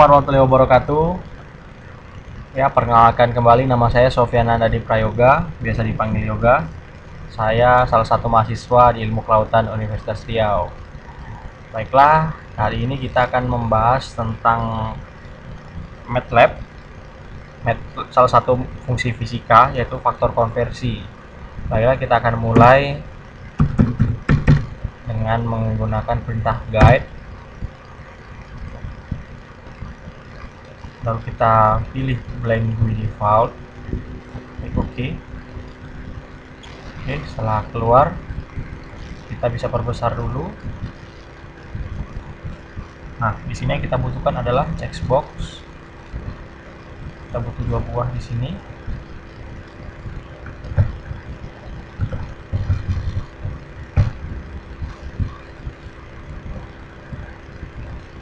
Warahmatullahi wabarakatuh. Ya, perkenalkan kembali, nama saya Sofyan Andadi Prayoga, biasa dipanggil Yoga. Saya salah satu mahasiswa di Ilmu Kelautan Universitas Riau. Baiklah, hari ini kita akan membahas tentang MATLAB, salah satu fungsi fisika yaitu faktor konversi. Baiklah, kita akan mulai dengan menggunakan perintah guide. Lalu kita pilih blank GUI default, klik OK. Oke, setelah keluar kita bisa perbesar dulu. Nah, di sini yang kita butuhkan adalah checkbox. Kita butuh 2 buah di sini.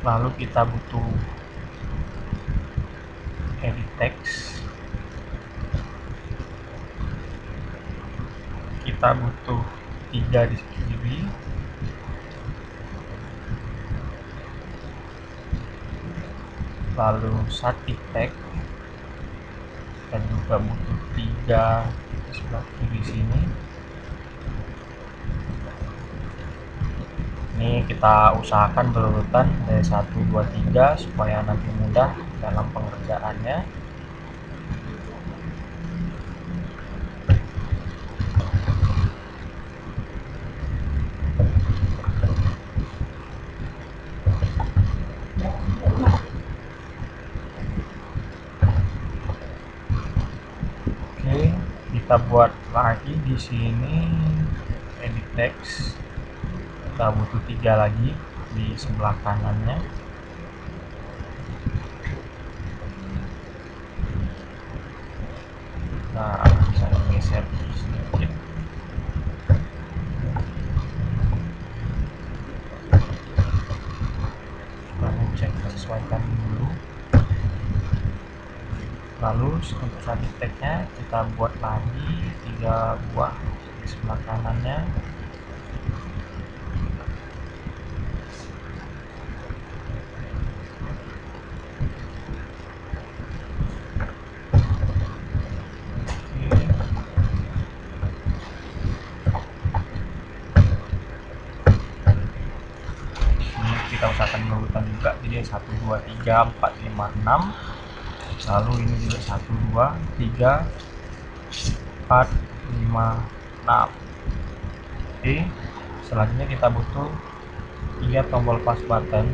Lalu kita butuh edit text. Kita butuh 3 di sini. Lalu static text. Kita juga butuh 3 di sebelah kiri sini. Ini kita usahakan berurutan dari 1, 2, 3 supaya nanti mudah dalam pengerjaannya. Oke, kita buat lagi di sini edit text. Kita butuh 3 lagi di sebelah kanannya. Nah, bisa geser sedikit. Lalu cek sesuaikan dulu. Lalu untuk static text-nya kita buat lagi 3 buah di sebelah kanannya. Kita usahakan menurutkan juga, jadi 1, 2, 3, 4, 5, 6. Lalu ini juga 1, 2, 3, 4, 5, 6. Oke, selanjutnya kita butuh 3 tombol pas button.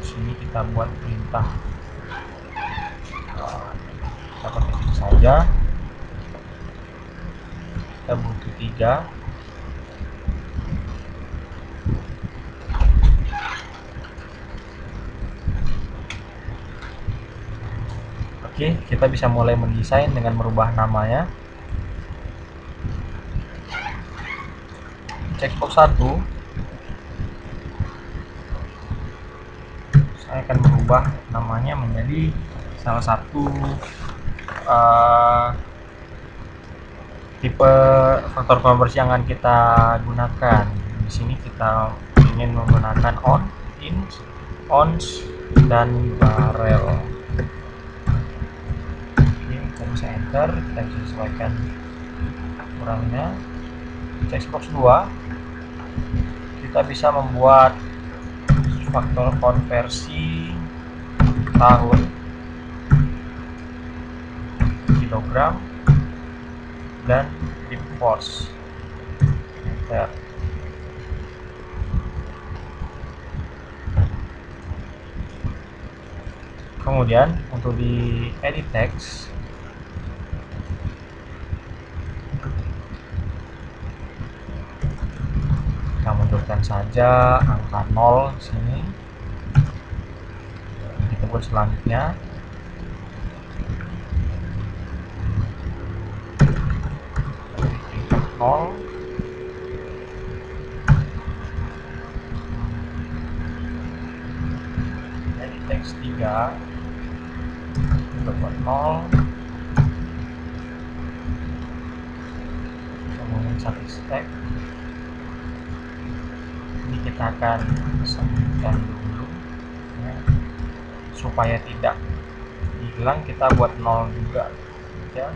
Di sini kita buat perintah, kita pakai ini saja. Kita butuh 3. Oke, kita bisa mulai mendesain dengan merubah namanya. Checkbox 1, saya akan merubah namanya menjadi salah satu tipe faktor konversi yang akan kita gunakan. Di sini kita ingin menggunakan on, in, ons, dan barrel. Kita bisa enter, kita bisa sesuaikan ukurannya. Checkbox 2, kita bisa membuat faktor konversi tahun, kilogram, dan grip force. Enter. Kemudian untuk di edit text, kita munculkan saja angka 0 sini. Kita buat selanjutnya. Edit text 3, kita buat 0. Kemudian static text ini kita akan sembunyikan dulu ya. supaya tidak hilang kita buat 0 juga ya.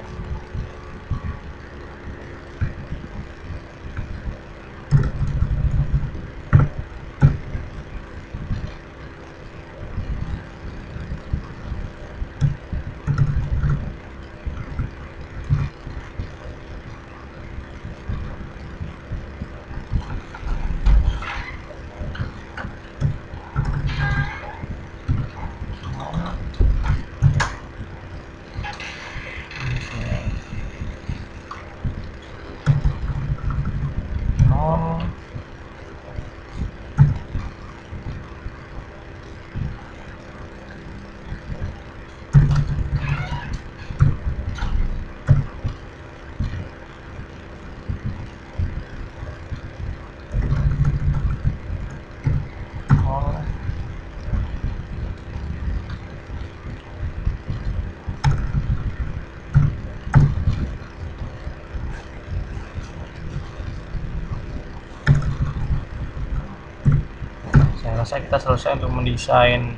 Saya rasa kita selesai untuk mendesain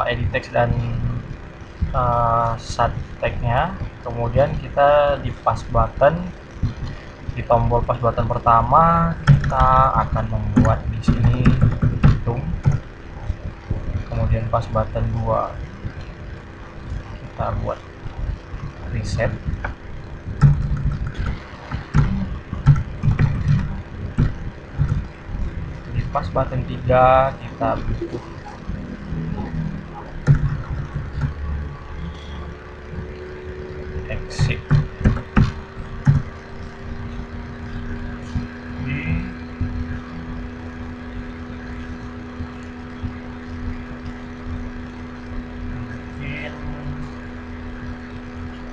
edit text dan sat tag-nya. Kemudian kita di pass button, di tombol pass button pertama kita akan membuat di sini hitung. Kemudian pass button 2 kita buat reset. Di pass button 3 kita butuh exit.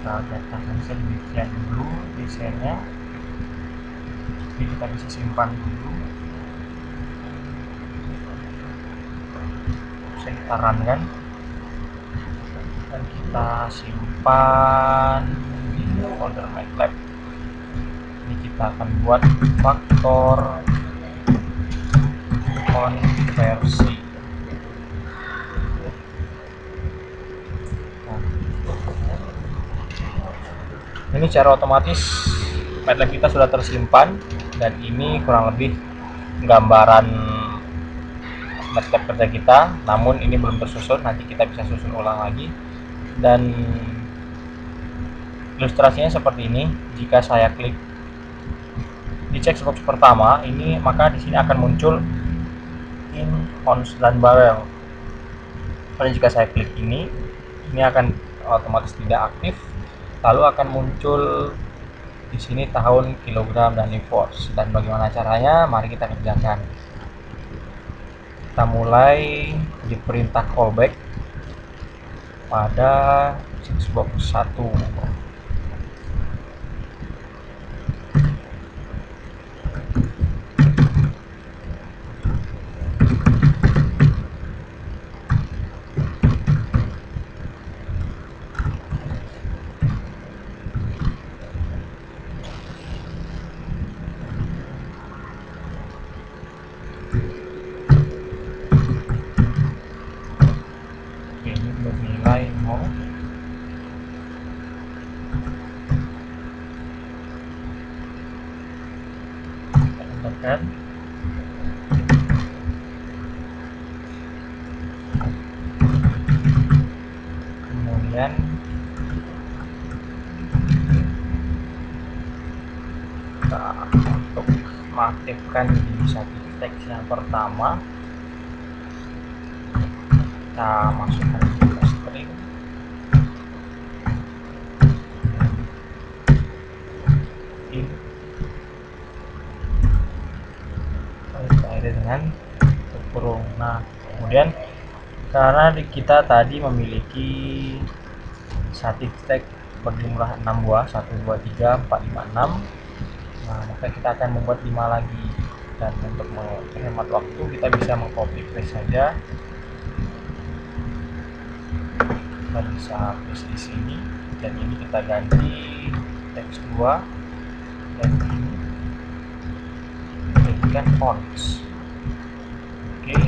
Kita katakan sedemikian dulu desainnya, jadi kita bisa simpan dulu. Bisa kita run kan, dan kita simpan di folder MATLAB. Ini kita akan buat faktor konversi. Ini secara otomatis MATLAB kita sudah tersimpan, dan ini kurang lebih gambaran MATLAB kerja kita, namun ini belum tersusun, nanti kita bisa susun ulang lagi. Dan ilustrasinya seperti ini. Jika saya klik di checkbox pertama ini, maka di sini akan muncul in ons dan barrel. Dan jika saya klik ini akan otomatis tidak aktif. Lalu akan muncul di sini tahun, kilogram, dan force. Dan bagaimana caranya? Mari kita kerjakan. Kita mulai di perintah callback pada checkbox 1. Bernilai 0. Kita enterkan. Kemudian kita untuk mengaktifkan di satu teks yang pertama, kita masukkan ke string in, dengan kurung. Nah, kemudian karena kita tadi memiliki static tag berjumlah 6 buah, 1, 2, 3, 4, 5, 6. Nah, maka kita akan membuat 5 lagi. Dan untuk menghemat waktu, kita bisa mengcopy paste saja. Kita bisa paste di sini, dan ini kita ganti teks 2, dan ini jadikan fonts. Oke,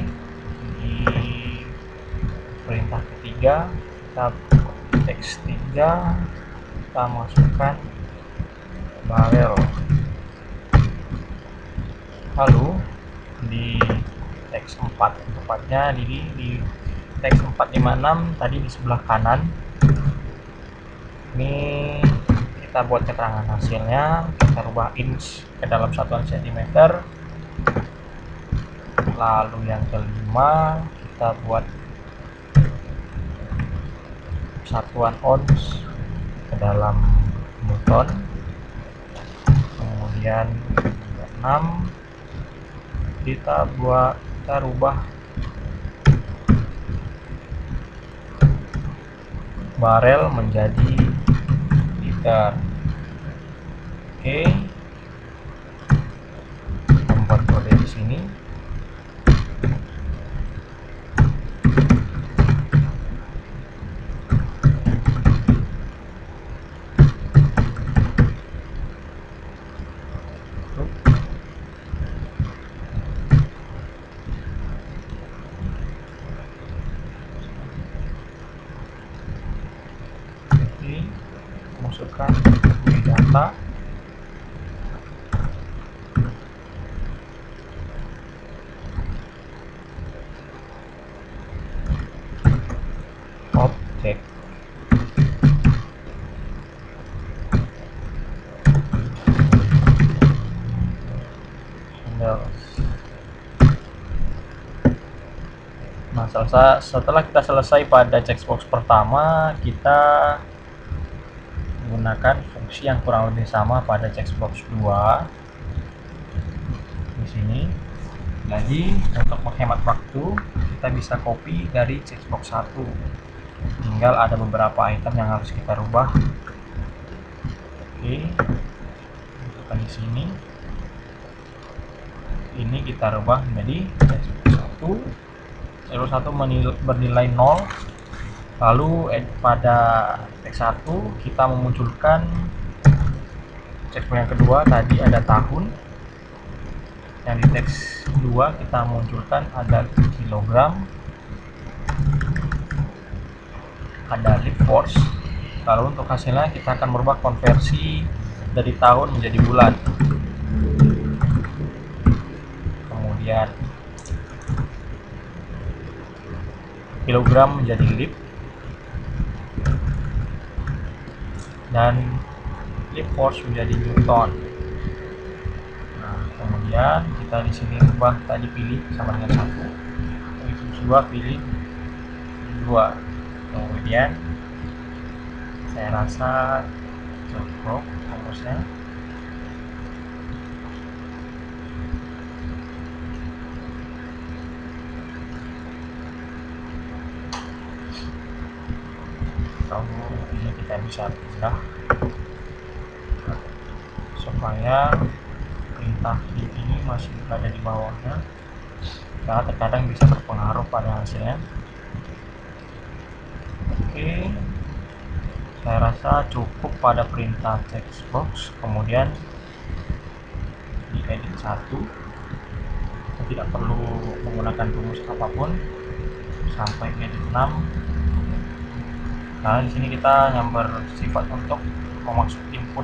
di perintah ketiga, kita teks 3, kita masukkan barel. Lalu di teks 4, tepatnya di teks 456 tadi di sebelah kanan, ini kita buat keterangan hasilnya, kita rubah inch ke dalam satuan cm. Lalu yang kelima, kita buat satuan ons ke dalam newton. Kemudian 6, kita rubah barel menjadi liter. Oke, membuat kode di sini. Masukkan data, objek, nah setelah kita selesai pada checkbox pertama, kita menggunakan fungsi yang kurang lebih sama pada checkbox 2 di sini. Jadi untuk menghemat waktu, kita bisa copy dari checkbox 1. Tinggal ada beberapa item yang harus kita rubah. Oke, masukkan di sini. Ini kita rubah menjadi checkbox 1 bernilai 0. Lalu pada teks 1 kita memunculkan checkbox yang kedua, tadi ada tahun. Yang di teks 2 kita munculkan ada kilogram, ada lift force. Lalu untuk hasilnya kita akan merubah konversi dari tahun menjadi bulan. Kemudian kilogram menjadi lift, dan lift force menjadi newton. Nah, kemudian kita di sini ubah, tadi pilih sama dengan 1, di fungsi 2 pilih 2. Kemudian saya rasa cukup fokusnya. Lalu ini kita bisa pindah supaya perintah ini masih berada di bawahnya, karena terkadang bisa berpengaruh pada hasilnya. Oke, saya rasa cukup pada perintah checkbox. Kemudian di edit 1, kita tidak perlu menggunakan rumus apapun sampai edit 6. Nah, di sini kita nyamper sifat untuk memasuk input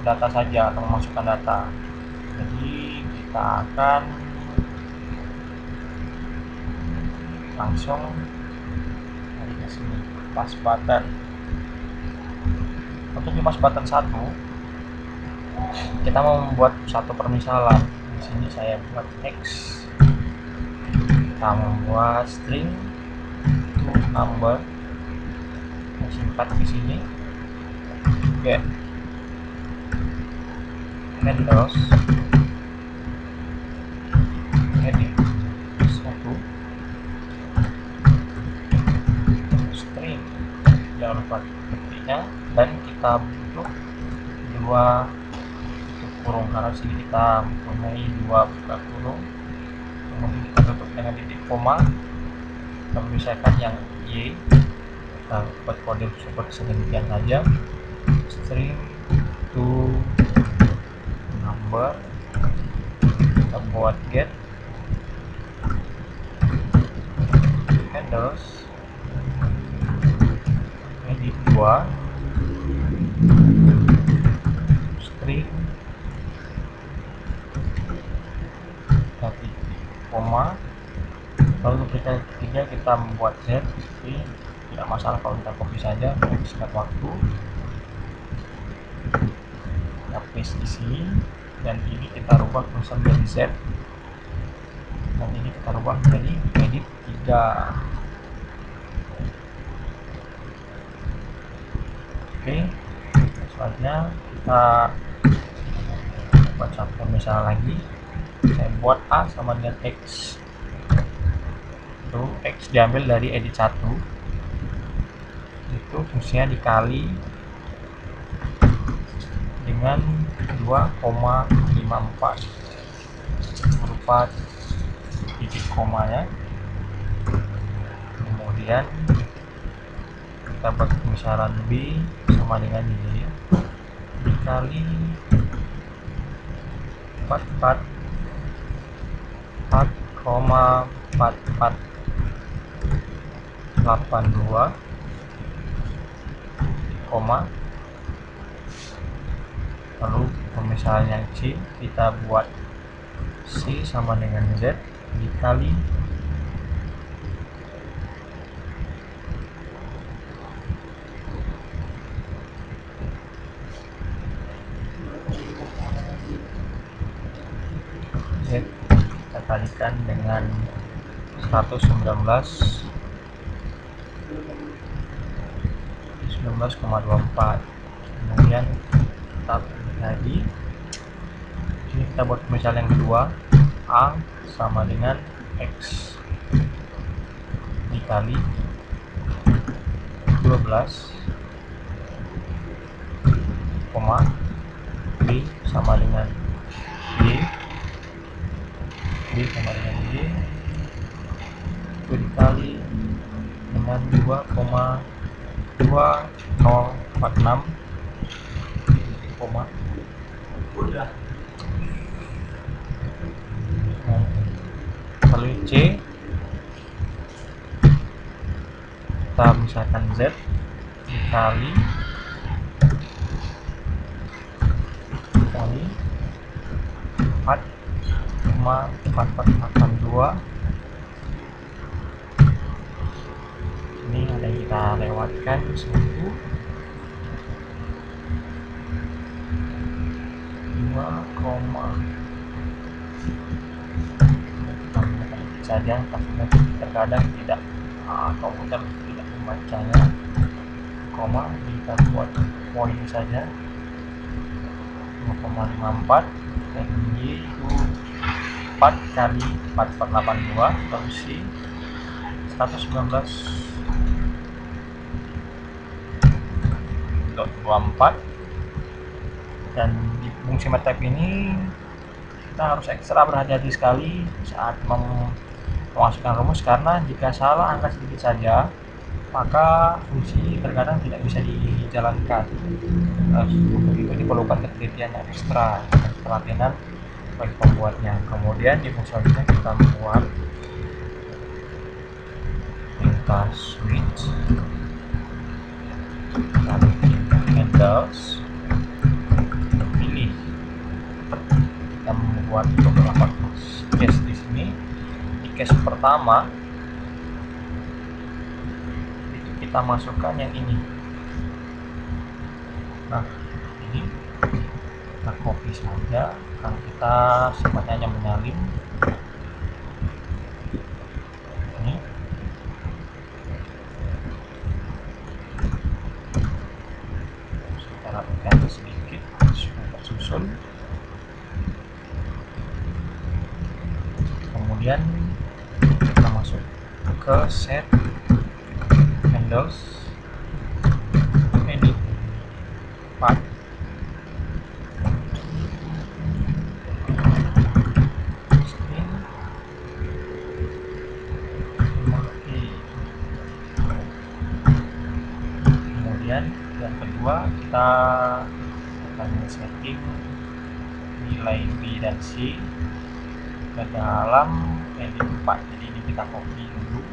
data saja atau memasukkan data. Jadi kita akan langsung dari sini pas button. Untuk di pas button 1, kita mau membuat satu permisalan. Di sini saya buat X, kita membuat string to number, singkat di sini get handles heading 1 string, jangan lupa ketiknya, dan kita butuh 2 kurung, karena sini kita mempunyai 2 buka kurung. Kemudian kita tutup dengan titik koma, kita memisahkan yang Y. Kita buat kode seperti sedemikian saja, string to number, kita buat get handles edit 2 string titik koma, lalu kita ketiga kita membuat z, tapi tidak masalah kalau kita copy saja untuk singkat waktu. Kita paste di sini, dan ini kita rubah tulisan menjadi z, dan ini kita rubah menjadi edit 3. Oke, selanjutnya kita buat satu misal lagi. Saya buat A sama dengan X. Itu X diambil dari edit 1. Itu fungsinya dikali dengan 2,54 berupa titik komanya. Kemudian kita buat pemisahan B sama dengan Y dikali 4,4482 koma, lalu pemisahan yang C kita buat C sama dengan Z dikali Z kita kalikan dengan 19,24. Kemudian kita lagi ini kita buat misal yang kedua, A sama dengan X dikali 12 koma, B sama dengan Y, B sama dengan Y itu dikali dengan 2,2046 koma. Lalu C kita misalkan Z dikali 4,4482. Ini ada yang kita lewatkan 1, 2, saja, tapi terkadang tidak, komputer tidak membacanya, koma kita buat poin saja 2,54, dan Y itu 4 kali 4482, lalu C 119.24. dan di fungsi MATLAB ini kita harus ekstra berhati-hati sekali saat memasukkan rumus, karena jika salah angka sedikit saja maka fungsi terkadang tidak bisa dijalankan. Untuk itu diperlukan ketelitian yang ekstra dan pelatihan bagi pembuatnya. Kemudian di fungsi selanjutnya kita membuat perintah switch, lalu handles, pilih. Kita membuat beberapa case di sini. Di case pertama itu kita masukkan yang ini. Nah, ini kita copy saja karena kita sifatnya hanya menyalin. Ini kita rapikan sedikit supaya tersusun. Kemudian kita masuk ke set handles, edit part, string, kemudian yang kedua kita akan setting nilai B dan C ke dalam edit 4. Jadi ini kita copy dulu,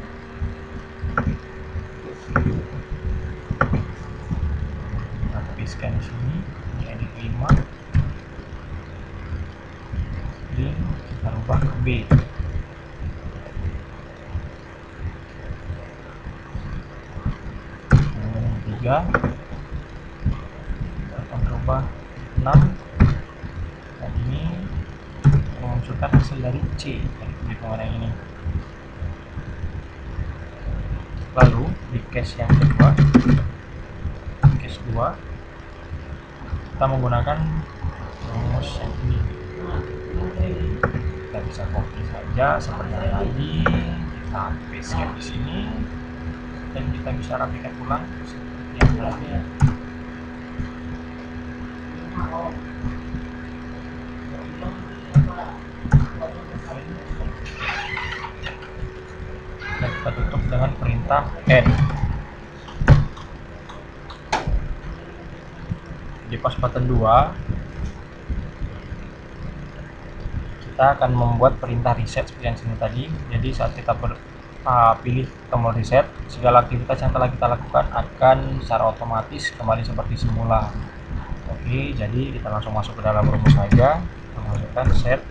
kemudian di sini di edit 5 ini kita rubah ke B. Kemudian yang 3 kita akan rubah 6, dan ini memunculkan hasil dari C dari perhitungan yang ini. Lalu di case yang kedua, case 2, kita menggunakan rumus yang ini. Kita bisa copy saja seperti yang tadi, kita paste di sini, dan kita bisa rapikan ulang seperti yang tadi. Dan kita tutup dengan perintah N. Di pos button 2 kita akan membuat perintah reset seperti yang sini tadi. Jadi saat kita pilih tombol reset, segala aktivitas yang telah kita lakukan akan secara otomatis kembali seperti semula. Oke, jadi kita langsung masuk ke dalam rumus saja, masukkan set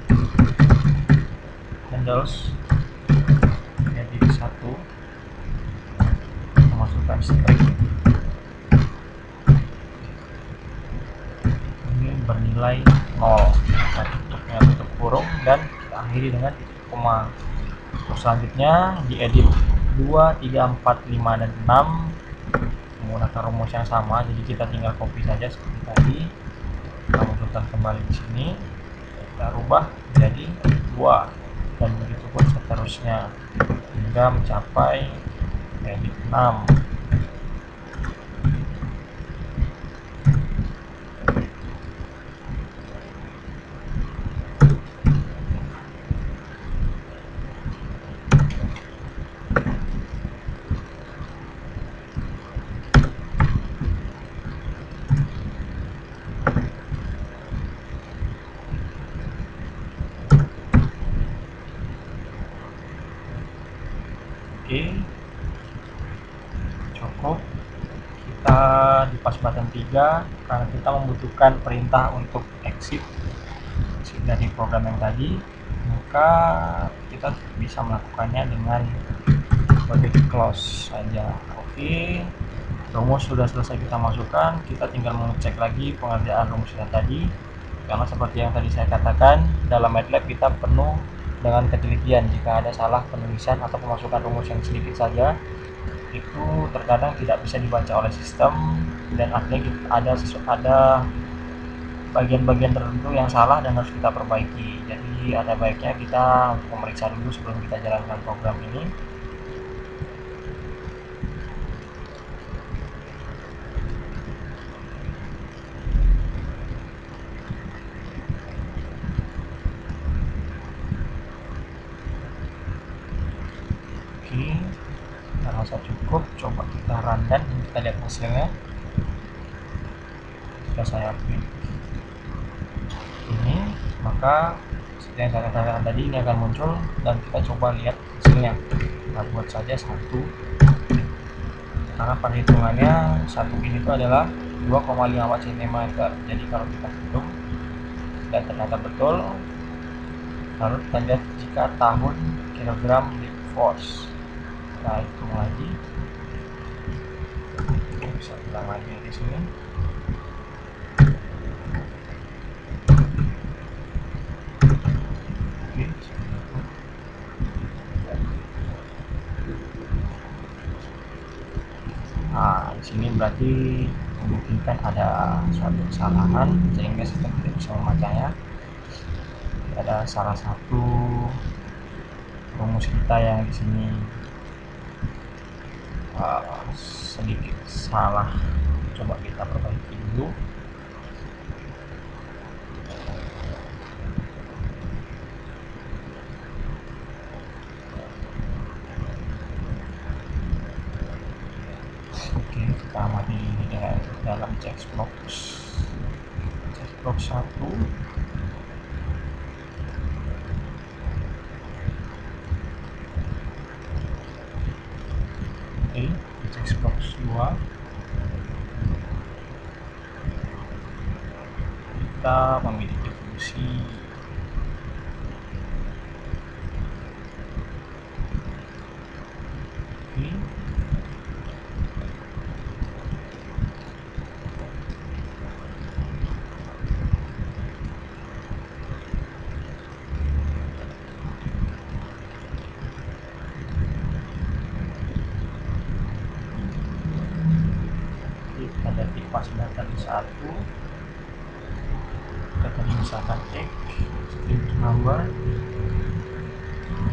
handles jadi 1, masukkan string ini bernilai 0, kita tutupnya tutup kurung dan kita akhiri dengan titik koma. Terus selanjutnya diedit 2, 3, 4, 5, dan 6 menggunakan rumus yang sama, jadi kita tinggal copy saja seperti tadi, kita munculkan kembali di sini, kita rubah menjadi 2, dan begitu pun seterusnya hingga mencapai edit 6. Oke, cukup. Kita di pas button 3 karena kita membutuhkan perintah untuk exit dari program yang tadi, maka kita bisa melakukannya dengan kode close saja. Oke, rumus sudah selesai kita masukkan, kita tinggal mengecek lagi pengerjaan rumusnya tadi, karena seperti yang tadi saya katakan, dalam MATLAB kita penuh dengan ketelitian. Jika ada salah penulisan atau pemasukan rumus yang sedikit saja, itu terkadang tidak bisa dibaca oleh sistem, dan akhirnya ada bagian-bagian tertentu yang salah dan harus kita perbaiki. Jadi ada baiknya kita untuk memeriksa dulu sebelum kita jalankan program ini. Oke, kita rasa cukup, coba kita run dan kita lihat hasilnya. Jika saya pilih ini, maka seperti yang saya katakan tadi, ini akan muncul dan kita coba lihat hasilnya. Kita buat saja 1, karena perhitungannya 1 ini itu adalah 2,54 cm. Jadi kalau kita hitung dan ternyata betul, lalu kita lihat jika tahun kilogram lift force, kita hitung lagi, bisa bilang lagi di sini. Oke, nah, di sini berarti memungkinkan ada suatu kesalahan sehingga sistem tidak bisa membacanya. Ada salah satu rumus kita yang di sini sedikit salah, coba kita perbaiki dulu. Oke, kita amati di dalam checkbox 1. Oke, di checkbox 2 kita memiliki fungsi ada tipe masih data di satu. Kita tadi misalkan X string number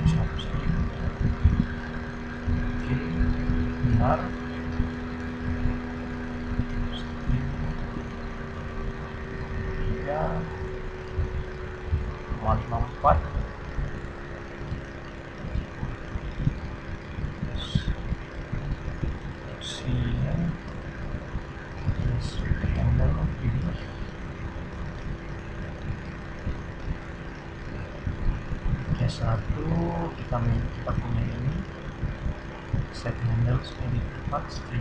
satu string. Oke, benar. String 3,54. Satu kita punya ini set handles edit part string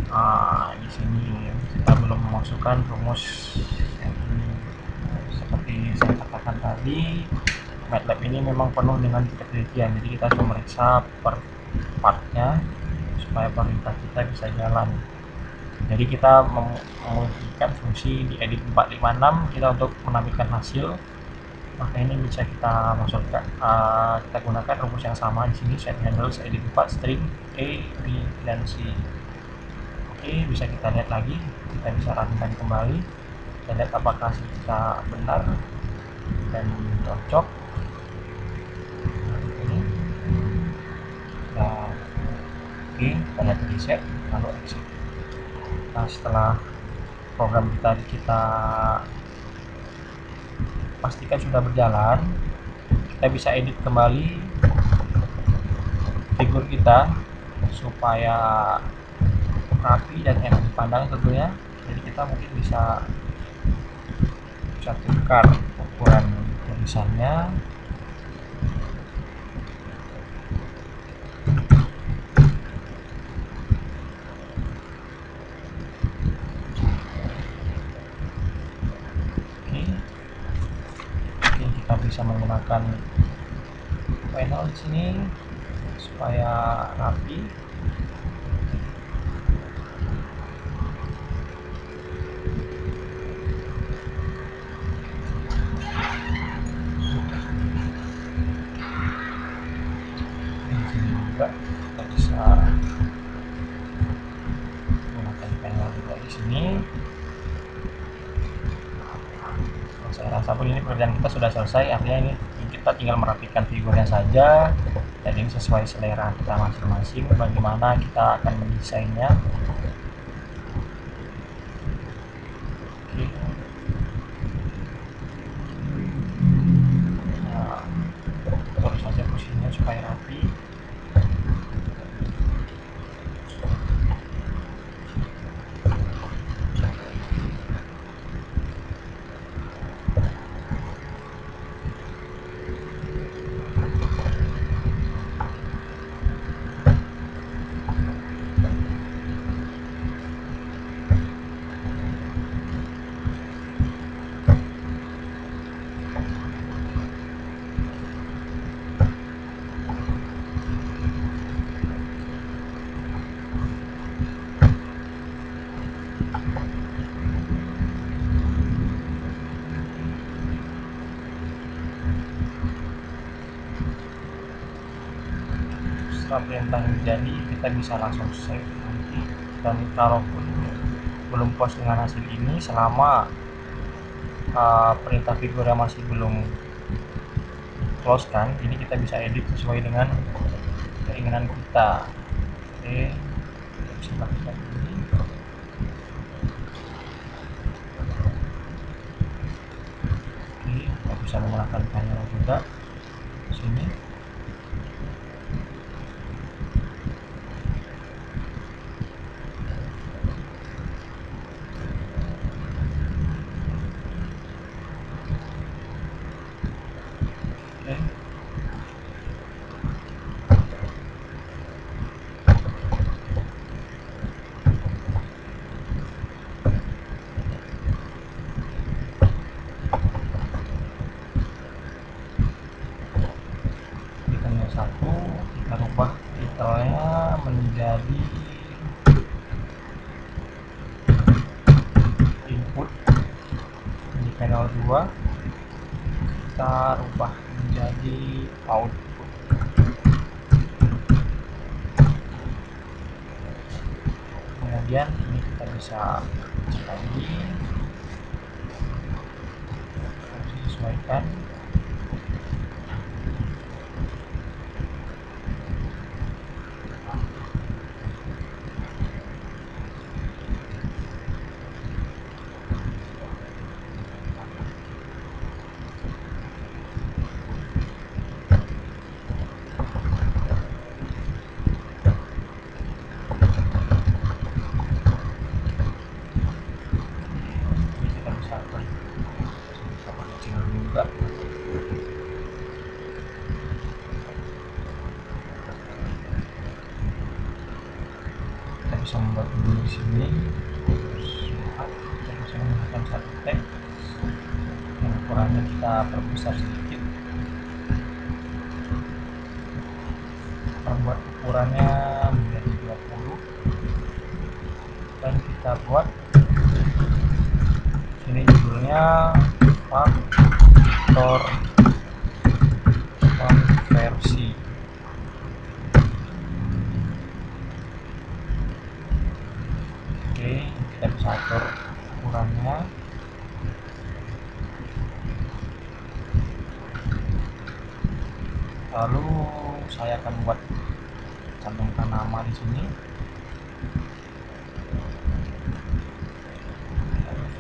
A. Di sini kita belum memasukkan rumus yang ini. Seperti saya katakan tadi, MATLAB ini memang penuh dengan ketelitian, jadi kita harus memeriksa per partnya supaya perintah kita bisa jalan. Jadi kita memiliki fungsi di edit 456 kita untuk menampilkan hasil, maka ini bisa kita masukkan, kita gunakan rumus yang sama di sini, set handles edit 4 string A, B, dan C. Oke, bisa kita lihat lagi, kita bisa runkan kembali, kita lihat apakah hasil kita benar dan cocok. Ini nah, oke, kita lihat reset lalu exit. Nah, setelah program kita pastikan sudah berjalan, kita bisa edit kembali figur kita supaya rapi dan enak dipandang tentunya. Jadi kita mungkin bisa tukar ukuran tulisannya. Oke, kita bisa menggunakan panel di sini supaya rapi. Juga kita bisa menggunakan panel juga di sini. Saya rasa pun ini pekerjaan kita sudah selesai, artinya ini kita tinggal merapikan figurnya saja, dan ini sesuai selera kita masing-masing bagaimana kita akan mendesainnya. Nah, terus saja posisinya supaya rapi. Setelah perintah jadi, kita bisa langsung save nanti, dan kalaupun belum puas dengan hasil ini, selama perintah figurnya masih belum close kan, ini kita bisa edit sesuai dengan keinginan kita. Oke, kita bisa lakukan ini. Oke, kita bisa menggunakan panel juga di sini. satu, kita rubah titelnya menjadi input. Di panel 2 kita rubah menjadi output. Kemudian ini kita bisa cek lagi, sesuaikan. Juga kita bisa membuat dulu di sini. Kita bisa menggunakan satu teks yang ukurannya kita perbesar sedikit, perbuat ukurannya menjadi 20, dan kita buat ini judulnya faktor konversi. Oke, kita bisa atur ukurannya. Lalu saya akan buat cantumkan nama di sini.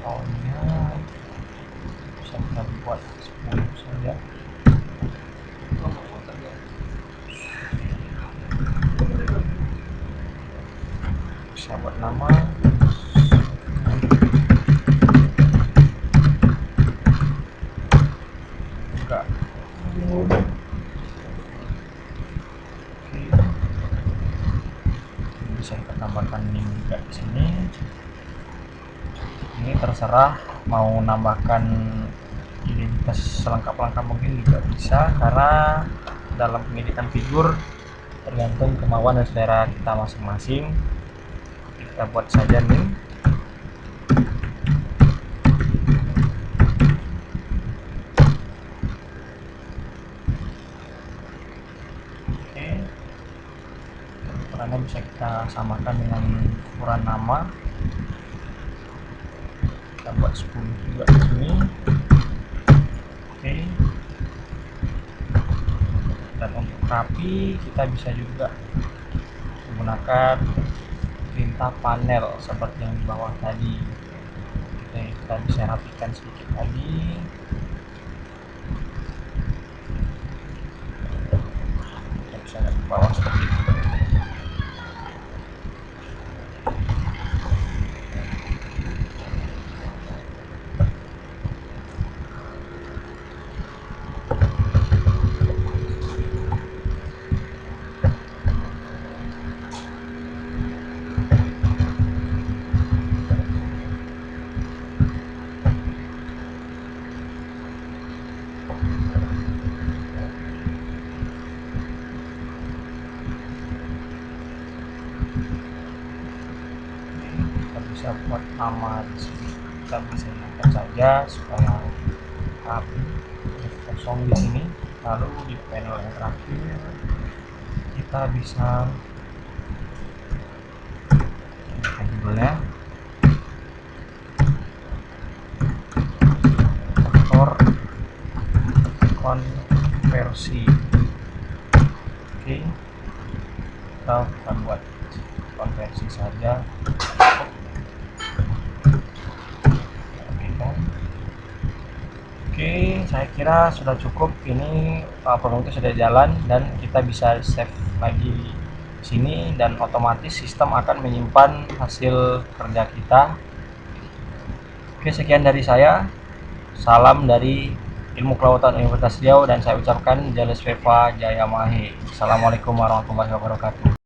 Fontnya bisa kita buat 10 saja. Bisa buat nama. Juga. Bisa kita tambahkan link juga di sini. Ini terserah mau nambahkan identitas selengkap-lengkap mungkin juga bisa, karena dalam pengeditan figur tergantung kemauan dan selera kita masing-masing. Kita buat saja nih. Oke, ukurannya bisa kita samakan dengan ukuran nama. Kita buat 10 juga di sini. Oke, dan untuk rapi kita bisa juga menggunakan perintah panel seperti yang di bawah tadi. Oke, kita bisa rapikan sedikit lagi. Kita bisa lihat ke bawah seperti itu. Kita bisa buat nama di sini. Kita bisa hilangkan saja supaya rapi. Kosong di sini. Lalu di panel yang terakhir kita bisa judulnya faktor konversi. Oke, kita buat konversi saja. Oke, saya kira sudah cukup. Ini program itu sudah jalan dan kita bisa save lagi di sini, dan otomatis sistem akan menyimpan hasil kerja kita. Oke, sekian dari saya. Salam dari Ilmu Kelautan Universitas Riau, dan saya ucapkan Jales Veva Jaya Mahe. Assalamualaikum warahmatullahi wabarakatuh.